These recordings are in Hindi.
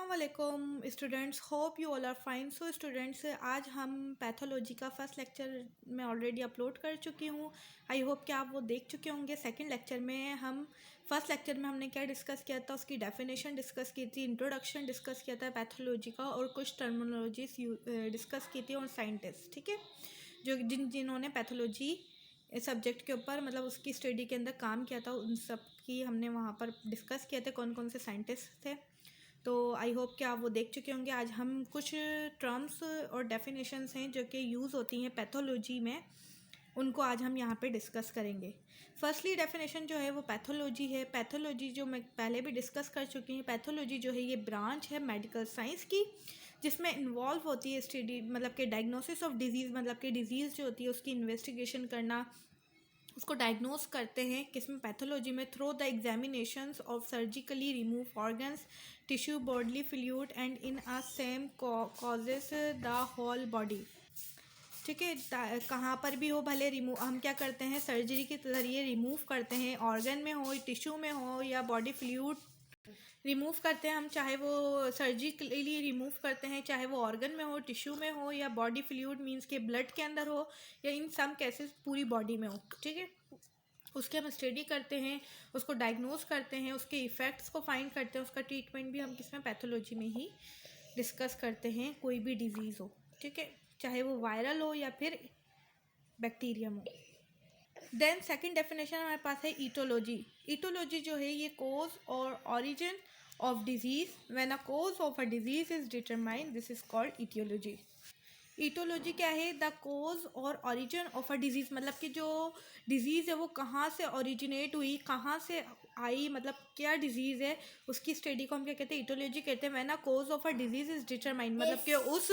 अस्सलाम students, hope you all are fine. So students, आज हम पैथोलॉजी का फर्स्ट लेक्चर मैं ऑलरेडी अपलोड कर चुकी हूँ। आई होप कि आप वो देख चुके होंगे। सेकंड लेक्चर में फर्स्ट लेक्चर में हमने क्या डिस्कस किया था, उसकी डेफिनेशन डिस्कस की थी, इंट्रोडक्शन डिस्कस किया था पैथोलॉजी का, और कुछ टर्मिनोलॉजीज डिस्कस की थी और साइंटिस्ट, ठीक है, जो जिन्होंने पैथोलॉजी सब्जेक्ट के ऊपर मतलब उसकी स्टडी के अंदर काम किया था, उन सब की हमने वहाँ पर डिस्कस किए थे, कौन कौन से साइंटिस्ट थे। तो आई होप कि आप वो देख चुके होंगे। आज हम कुछ टर्म्स और डेफिनेशंस हैं जो कि यूज़ होती हैं पैथोलॉजी में, उनको आज हम यहाँ पे डिस्कस करेंगे। फर्स्टली डेफिनेशन जो है वो पैथोलॉजी है। पैथोलॉजी जो मैं पहले भी डिस्कस कर चुकी हूँ, पैथोलॉजी जो है ये ब्रांच है मेडिकल साइंस की, जिसमें इन्वॉल्व होती है स्टडी मतलब कि डायग्नोसिस ऑफ डिजीज़, मतलब कि डिजीज़ जो होती है उसकी इन्वेस्टिगेशन करना, उसको डायग्नोस करते हैं किसमें, पैथोलॉजी में, through the examinations of surgically remove organs, tissue, bodily fluid and in a same causes the whole body. ठीक है, कहाँ पर भी हो भले रिमूव, हम क्या करते हैं सर्जरी के ज़रिए रिमूव करते हैं, ऑर्गन में हो, टिश्यू में हो या बॉडी फ्लूइड रिमूव करते हैं हम, चाहे वो सर्जिकली रिमूव करते हैं, चाहे वो ऑर्गन में हो, टिश्यू में हो, या बॉडी फ्लूइड मींस के ब्लड के अंदर हो, या इन सम केसेस पूरी बॉडी में हो। ठीक है, उसके हम स्टडी करते हैं, उसको डायग्नोस करते हैं, उसके इफ़ेक्ट्स को फाइंड करते हैं, उसका ट्रीटमेंट भी हम किसमें, पैथोलॉजी में ही डिस्कस करते हैं, कोई भी डिजीज़ हो। ठीक है, चाहे वो वायरल हो या फिर बैक्टीरियम हो। देन सेकंड डेफिनेशन हमारे पास है ईटोलॉजी। ईटोलॉजी जो है ये कोज और origin of disease, when a cause of a disease is determined, this is called etiology. Etiology क्या है, द कोज और ऑरिजिन ऑफ अ डिजीज़, मतलब कि जो डिजीज़ है वो कहाँ से ओरिजिनेट हुई, कहाँ से आई, मतलब क्या डिजीज़ है, उसकी स्टडी को हम क्या कहते हैं, ईटोलॉजी कहते हैं। When a cause of a disease is determined, मतलब कि उस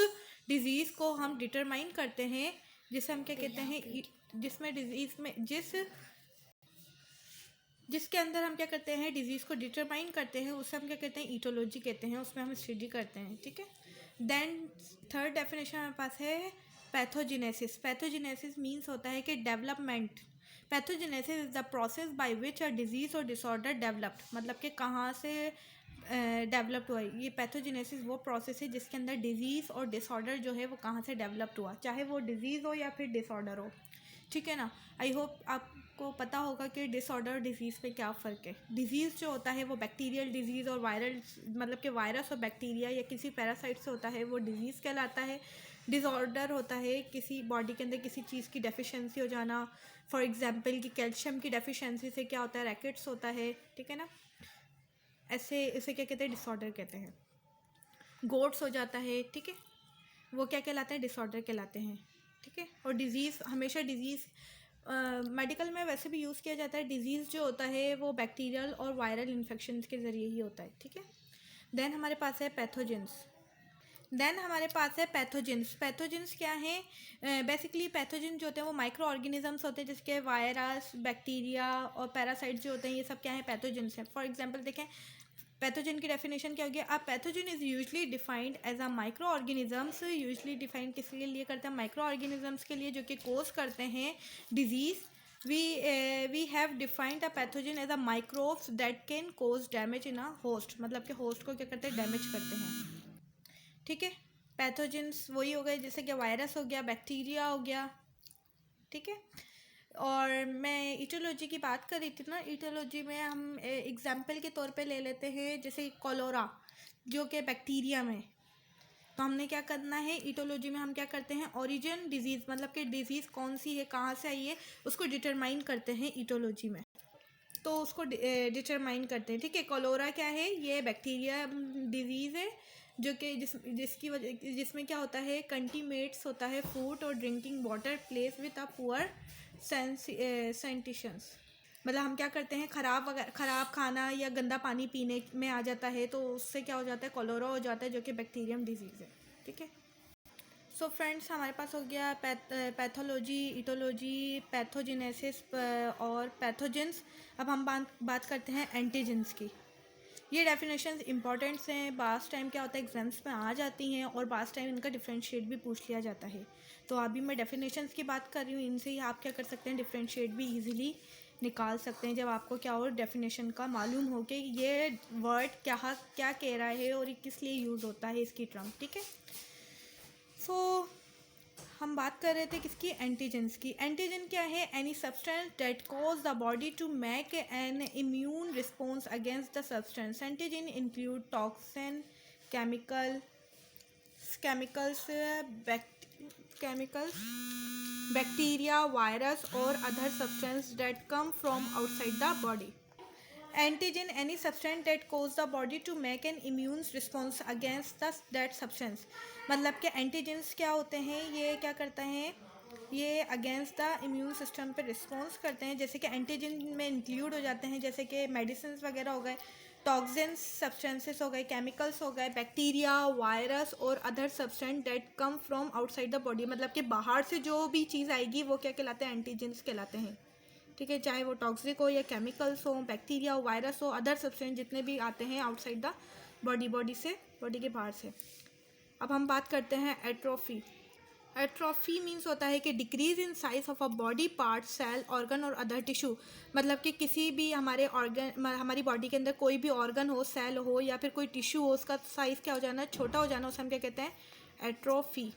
डिजीज़ को हम डिटरमाइन करते हैं, जिसे हम क्या कहते हैं, जिसमें डिजीज़ में जिसके अंदर हम क्या करते हैं, डिजीज़ को डिटरमाइन करते हैं, उसे हम क्या कहते हैं, ईटोलॉजी कहते हैं, उसमें हम स्टडी करते हैं। ठीक है, देन थर्ड डेफिनेशन हमारे पास है पैथोजेनेसिस। पैथोजेनेसिस मीन्स होता है कि development. Pathogenesis is the process by which a disease और डिसऑर्डर डेवलप्ड, मतलब कि कहाँ से डेवलप्ड हुआ है। ये पैथोजेनेसिस वो प्रोसेस है जिसके अंदर डिजीज़ और डिसऑर्डर जो है वो कहाँ से डेवलप्ड हुआ, चाहे वो डिजीज़ हो या फिर डिसऑर्डर हो। ठीक है ना। आई होप आपको पता होगा कि डिसऑर्डर और डिजीज़ में क्या फ़र्क है। डिजीज़ जो होता है वो बैक्टीरियल डिजीज़ और वायरल, मतलब कि वायरस और बैक्टीरिया या किसी पैरासाइट से होता है, वो डिजीज़ कहलाता है। डिसऑर्डर होता है किसी बॉडी के अंदर किसी चीज़ की डेफिशिएंसी हो जाना, फॉर एग्जांपल कि कैल्शियम की डेफिशिएंसी से क्या होता है, रैकेट्स होता है। ठीक है ना, ऐसे इसे क्या कहते हैं, डिसऑर्डर कहते हैं। गोट्स हो जाता है, ठीक है, वो क्या कहलाते हैं, डिसऑर्डर कहलाते हैं। ठीक है, और डिज़ीज़ हमेशा डिज़ीज़ मेडिकल में वैसे भी यूज़ किया जाता है। डिज़ीज़ जो होता है वो बैक्टीरियल और वायरल इन्फेक्शन के ज़रिए ही होता है। ठीक है, देन हमारे पास है पैथोजेंस। पैथोजेंस क्या है, बेसिकली पैथोजन जो होते हैं वो माइक्रो ऑर्गेनिजम्स होते हैं, जिसके वायरस, बैक्टीरिया और पैरासाइट जो होते हैं, ये सब क्या है, पैथोजेंस हैं। फॉर एग्जांपल देखें, पैथोजन की डेफिनेशन क्या होगी, a pathogen is usually defined as a microorganisms. Usually defined किसके लिए करते हैं, माइक्रो ऑर्गेनिजम्स के लिए, जो कि कोज करते हैं disease. We have defined a pathogen as a microbes that can cause damage in a host, मतलब कि होस्ट को क्या करते हैं, डैमेज करते हैं। ठीक है, पैथोजेंस वही हो गए जैसे कि वायरस हो गया, बैक्टीरिया हो गया। ठीक है, और मैं ईटोलॉजी की बात कर रही थी ना, ईटोलॉजी में हम एग्जाम्पल के तौर पे ले लेते हैं जैसे कोलोरा, जो कि बैक्टीरिया में। तो हमने क्या करना है, ईटोलॉजी में हम क्या करते हैं, ओरिजिन डिजीज़, मतलब कि डिजीज़ कौन सी है, कहाँ से आई है, उसको डिटरमाइन करते हैं ईटोलॉजी में। तो उसको डिटरमाइन करते हैं। ठीक है, कोलोरा क्या है, ये बैक्टीरिया डिजीज़ है, जो कि जिसमें क्या होता है, कंटीमेट्स होता है फूड और drinking water place with a poor sanitations. मतलब हम क्या करते हैं, ख़राब खाना या गंदा पानी पीने में आ जाता है, तो उससे क्या हो जाता है, कोलोरा हो जाता है, जो कि बैक्टीरियम डिजीज़ है। ठीक है, सो फ्रेंड्स, हमारे पास हो गया पैथोलॉजी, ईटोलॉजी, पैथोजेनेसिस और पैथोजेंस। अब हम बात करते हैं एंटीजेंस की। ये डेफिनेशंस इंपॉर्टेंट्स हैं, बास टाइम क्या होता है, एग्जाम्स में आ जाती हैं, और बास टाइम इनका डिफरेंशिएट भी पूछ लिया जाता है। तो अभी मैं डेफिनेशंस की बात कर रही हूँ, इनसे ही आप क्या कर सकते हैं, डिफरेंशिएट भी ईजिली निकाल सकते हैं जब आपको क्या और डेफिनेशन का मालूम हो कि ये वर्ड क्या कह रहा है और ये किस लिए यूज़ होता है इसकी टर्म, ठीक है। सो हम बात कर रहे थे किसकी, एंटीजेंस की। एंटीजन क्या है, any substance that cause the body to make an immune response against the substance. Antigen include toxin, chemicals, bacteria, virus और other substance that come from outside the body. Antigen any substance that cause the body to make an immune response against the that substance. मतलब कि एंटीजेंस क्या होते हैं, ये क्या करते हैं, ये अगेंस्ट द इम्यून सिस्टम पे रिस्पॉन्स करते हैं। जैसे कि एंटीजन में इंक्लूड हो जाते हैं जैसे कि मेडिसिन वगैरह हो गए, टॉक्सिन्स सब्सटेंसेस हो गए, केमिकल्स हो गए, बैक्टीरिया, वायरस और other substance that come from outside the body. मतलब कि बाहर से जो भी चीज़ आएगी वो क्या कहलाते हैं, एंटीजेंस कहलाते हैं, ठीक है। चाहे वो टॉक्सिक हो या केमिकल्स हो, बैक्टीरिया हो, वायरस हो, अदर सब्सटेंस जितने भी आते हैं आउटसाइड द बॉडी, बॉडी के बाहर से। अब हम बात करते हैं एट्रोफी। एट्रोफी मीन्स होता है कि decrease in size of a body part, cell, organ और अदर टिश्यू। मतलब कि किसी भी हमारी बॉडी के अंदर कोई भी ऑर्गन हो, सेल हो या फिर कोई टिश्यू हो, उसका साइज़ क्या हो जाना, छोटा हो जाना, उसे हम क्या कहते हैं, एट्रोफी।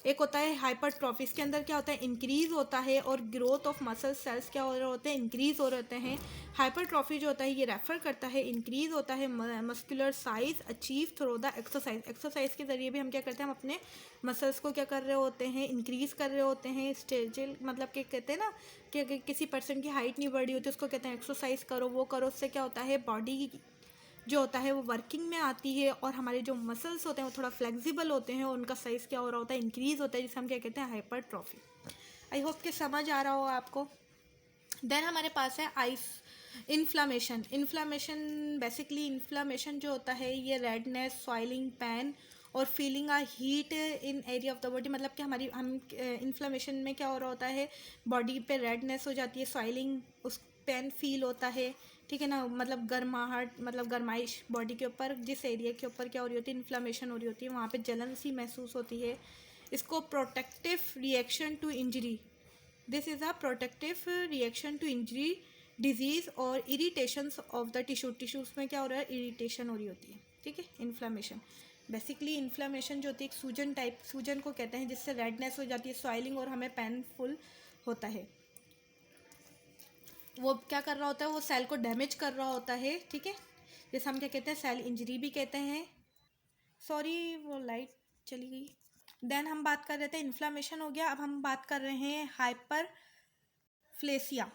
एक होता है हाइपरट्रॉफी, इसके अंदर क्या होता है, इंक्रीज़ होता है और ग्रोथ ऑफ मसल सेल्स क्या हो रहे होते हैं, इंक्रीज़ हो रहते हैं। हाइपरट्रॉफी जो होता है ये रेफर करता है इंक्रीज़ होता है muscular size achieve through the exercise. Exercise के ज़रिए भी हम क्या करते हैं, हम अपने मसल्स को क्या कर रहे होते हैं, इंक्रीज़ कर रहे होते हैं। स्टेजल मतलब कि कहते हैं ना कि अगर किसी पर्सन की हाइट नहीं बढ़ी होती उसको कहते हैं एक्सरसाइज करो, वो करो, उससे क्या होता है, बॉडी जो होता है वो वर्किंग में आती है और हमारे जो मसल्स होते हैं वो थोड़ा फ्लेक्सिबल होते हैं और उनका साइज़ क्या हो रहा होता है, इंक्रीज़ होता है, जिसे हम क्या कहते हैं, हाइपरट्रॉफी। आई होप कि समझ आ रहा हो आपको। देन हमारे पास है इन्फ्लामेशन। बेसिकली इन्फ्लामेशन जो होता है ये रेडनेस, सॉइलिंग, पेन और feeling a heat in area of the body. मतलब कि हम इन्फ्लामेशन में क्या हो रहा होता है, बॉडी पे रेडनेस हो जाती है, सॉइलिंग, उस पेन फील होता है, ठीक है ना। मतलब गर्माहट, मतलब गर्माइश बॉडी के ऊपर, जिस एरिया के ऊपर क्या हो रही होती है, इन्फ्लामेशन हो रही होती है, वहाँ पे जलन सी महसूस होती है। इसको protective reaction to injury, this is a protective reaction to injury, disease और इरीटेशंस ऑफ द टिश्यूज़ में क्या हो रहा है, इरीटेशन हो रही होती है, ठीक है। इन्फ्लामेशन बेसिकली, इन्फ्लामेशन जो होती है एक सूजन को कहते हैं, जिससे रेडनेस हो जाती है, सॉइलिंग और हमें पेनफुल होता है। वो क्या कर रहा होता है, वो सेल को डैमेज कर रहा होता है, ठीक है। जैसे हम क्या कहते हैं, सेल इंजरी भी कहते हैं। सॉरी वो लाइट चली गई। देन हम बात कर रहे थे, इन्फ्लामेशन हो गया। अब हम बात कर रहे हैं हाइपरप्लेसिया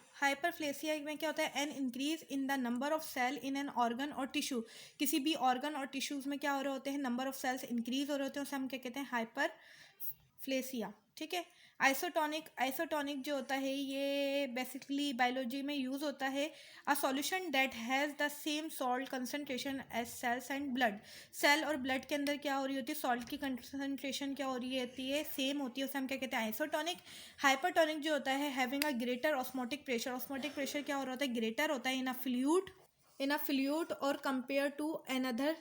में क्या होता है, an increase in the number of cell in an organ और टिश्यू। किसी भी ऑर्गन और टिश्यूज़ में क्या हो रहे होते हैं, नंबर ऑफ सेल्स इंक्रीज हो रहे होते हैं, उसे हम क्या कहते हैं, हाइपरप्लेसिया, ठीक है। आइसोटोनिक जो होता है ये बेसिकली बायोलॉजी में यूज़ होता है। A solution that has the same salt concentration as cells and blood. Cell और ब्लड के अंदर क्या हो रही होती है, सॉल्ट की कंसनट्रेशन क्या हो रही होती है, सेम होती है, उसे हम क्या कहते हैं, आइसोटोनिक। हाइपरटोनिक जो होता है, having a greater osmotic pressure. Osmotic pressure क्या हो रहा होता है, ग्रेटर होता है इन अ फ्लूइड और कंपेयर टू अनदर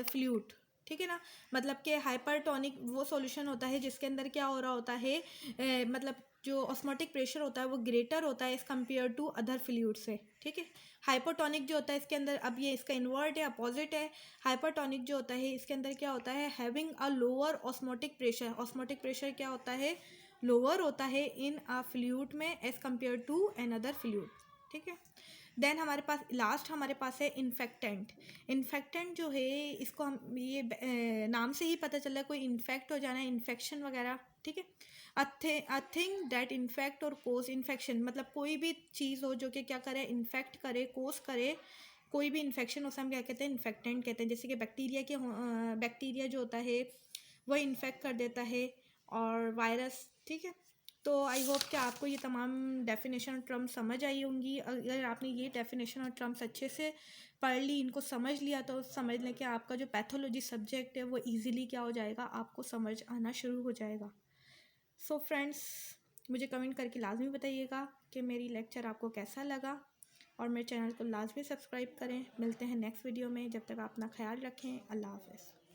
फ्लूइड, ठीक है ना। मतलब कि हाइपरटोनिक वो सॉल्यूशन होता है जिसके अंदर क्या हो रहा होता है, मतलब जो ऑस्मोटिक प्रेशर होता है वो ग्रेटर होता है as compare to other fluid से, ठीक है। हाइपोटोनिक जो होता है इसके अंदर, अब ये इसका इन्वर्ट है, अपोजिट है। हाइपरटोनिक जो होता है इसके अंदर क्या होता है, having a lower osmotic pressure. Osmotic pressure क्या होता है, लोअर होता है इन अ फ्लूइड में as compare to another fluid, ठीक है। देन हमारे पास है इन्फेक्टेंट जो है, इसको हम ये नाम से ही पता चल रहा है कोई इन्फेक्ट हो जाना है, इन्फेक्शन वगैरह, ठीक है। अ थिंग दैट इन्फेक्ट और कोज इन्फेक्शन, मतलब कोई भी चीज़ हो जो कि क्या करे, इन्फेक्ट करे, कोज करे कोई भी इन्फेक्शन, उसे हम क्या कहते हैं, इन्फेक्टेंट कहते हैं। जैसे कि बैक्टीरिया जो होता है वो इन्फेक्ट कर देता है, और वायरस, ठीक है। तो आई होप कि आपको ये तमाम डेफिनेशन और टर्म्स समझ आई होंगी। अगर आपने ये डेफिनेशन और टर्म्स अच्छे से पढ़ ली, इनको समझ लिया, तो समझ लें कि आपका जो पैथोलॉजी सब्जेक्ट है वो इजीली क्या हो जाएगा, आपको समझ आना शुरू हो जाएगा। सो फ्रेंड्स, मुझे कमेंट करके लाजमी बताइएगा कि मेरी लेक्चर आपको कैसा लगा, और मेरे चैनल को लाजमी सब्सक्राइब करें। मिलते हैं नेक्स्ट वीडियो में, जब तक आप अपना ख्याल रखें। अल्लाह हाफ़िज़।